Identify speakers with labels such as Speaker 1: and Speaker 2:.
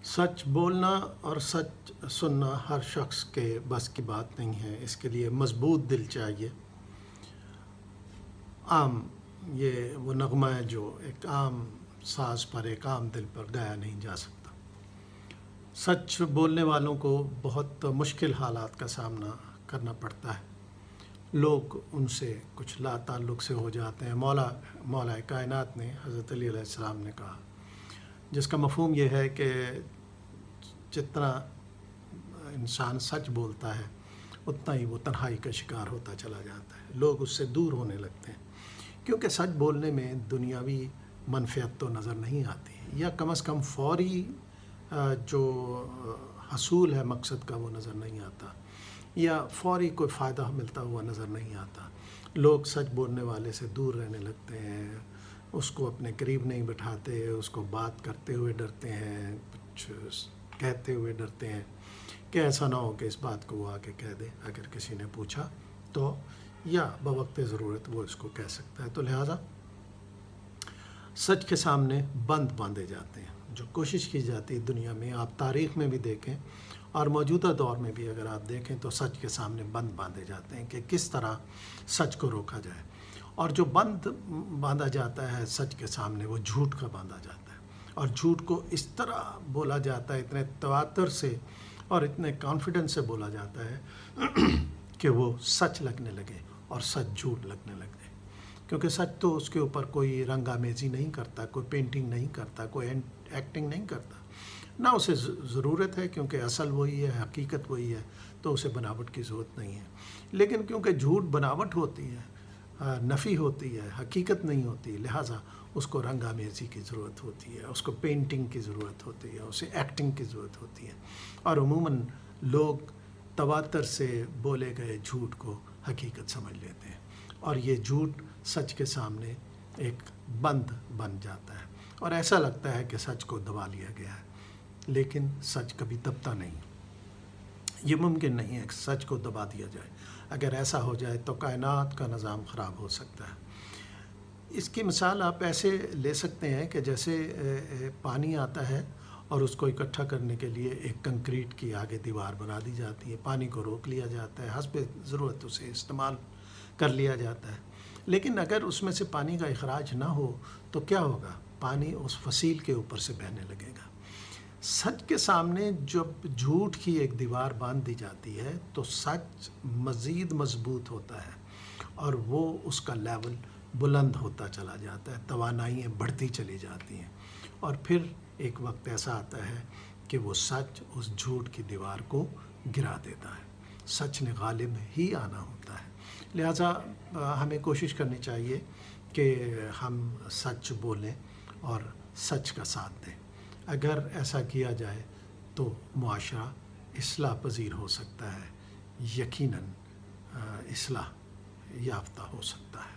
Speaker 1: سچ بولنا اور سچ سننا ہر شخص کے بس کی بات نہیں ہے. اس کے لیے مضبوط دل چاہیے. عام یہ وہ نغمہ ہے جو ایک عام ساز پر ایک عام دل پر گایا نہیں جا سکتا. سچ بولنے والوں کو بہت مشکل حالات کا سامنا کرنا پڑتا ہے. لوگ ان سے کچھ لا تعلق سے ہو جاتے ہیں. مولا کائنات نے حضرت علی علیہ السلام نے کہا، جس کا مفہوم یہ ہے کہ جتنا انسان سچ بولتا ہے اتنا ہی وہ تنہائی کا شکار ہوتا چلا جاتا ہے. لوگ اس سے دور ہونے لگتے ہیں کیونکہ سچ بولنے میں دنیاوی منفعت تو نظر نہیں آتی، یا کم از کم فوری جو حصول ہے مقصد کا وہ نظر نہیں آتا، یا فوری کوئی فائدہ ملتا ہوا نظر نہیں آتا. لوگ سچ بولنے والے سے دور رہنے لگتے ہیں، اس کو اپنے قریب نہیں بٹھاتے، اس کو بات کرتے ہوئے ڈرتے ہیں، کچھ کہتے ہوئے ڈرتے ہیں کہ ایسا نہ ہو کہ اس بات کو وہ آ کے کہہ دے اگر کسی نے پوچھا تو، یا بوقت ضرورت وہ اس کو کہہ سکتا ہے. تو لہٰذا سچ کے سامنے بند باندھے جاتے ہیں. جو کوشش کی جاتی ہے دنیا میں، آپ تاریخ میں بھی دیکھیں اور موجودہ دور میں بھی اگر آپ دیکھیں تو سچ کے سامنے بند باندھے جاتے ہیں کہ کس طرح سچ کو روکا جائے. اور جو بند باندھا جاتا ہے سچ کے سامنے وہ جھوٹ کا باندھا جاتا ہے، اور جھوٹ کو اس طرح بولا جاتا ہے، اتنے تواتر سے اور اتنے کانفیڈنس سے بولا جاتا ہے کہ وہ سچ لگنے لگے اور سچ جھوٹ لگنے لگے. کیونکہ سچ تو اس کے اوپر کوئی رنگ آمیزی نہیں کرتا، کوئی پینٹنگ نہیں کرتا، کوئی ایکٹنگ نہیں کرتا، نہ اسے ضرورت ہے کیونکہ اصل وہی ہے، حقیقت وہی ہے، تو اسے بناوٹ کی ضرورت نہیں ہے. لیکن کیونکہ جھوٹ بناوٹ ہوتی ہے، نفی ہوتی ہے، حقیقت نہیں ہوتی، لہٰذا اس کو رنگ آمیزی کی ضرورت ہوتی ہے، اس کو پینٹنگ کی ضرورت ہوتی ہے، اسے ایکٹنگ کی ضرورت ہوتی ہے. اور عموماً لوگ تواتر سے بولے گئے جھوٹ کو حقیقت سمجھ لیتے ہیں، اور یہ جھوٹ سچ کے سامنے ایک بند بن جاتا ہے، اور ایسا لگتا ہے کہ سچ کو دبا لیا گیا ہے. لیکن سچ کبھی دبتا نہیں. یہ ممکن نہیں ہے کہ سچ کو دبا دیا جائے. اگر ایسا ہو جائے تو کائنات کا نظام خراب ہو سکتا ہے. اس کی مثال آپ ایسے لے سکتے ہیں کہ جیسے پانی آتا ہے اور اس کو اکٹھا کرنے کے لیے ایک کنکریٹ کی آگے دیوار بنا دی جاتی ہے، پانی کو روک لیا جاتا ہے، حسب ضرورت اسے استعمال کر لیا جاتا ہے. لیکن اگر اس میں سے پانی کا اخراج نہ ہو تو کیا ہوگا؟ پانی اس فصیل کے اوپر سے بہنے لگے گا. سچ کے سامنے جب جھوٹ کی ایک دیوار باندھ دی جاتی ہے تو سچ مزید مضبوط ہوتا ہے اور وہ اس کا لیول بلند ہوتا چلا جاتا ہے، توانائیاں بڑھتی چلی جاتی ہیں، اور پھر ایک وقت ایسا آتا ہے کہ وہ سچ اس جھوٹ کی دیوار کو گرا دیتا ہے. سچ نے غالب ہی آنا ہوتا ہے. لہٰذا ہمیں کوشش کرنی چاہیے کہ ہم سچ بولیں اور سچ کا ساتھ دیں. اگر ایسا کیا جائے تو معاشرہ اصلاح پذیر ہو سکتا ہے، یقیناً اصلاح یافتہ ہو سکتا ہے.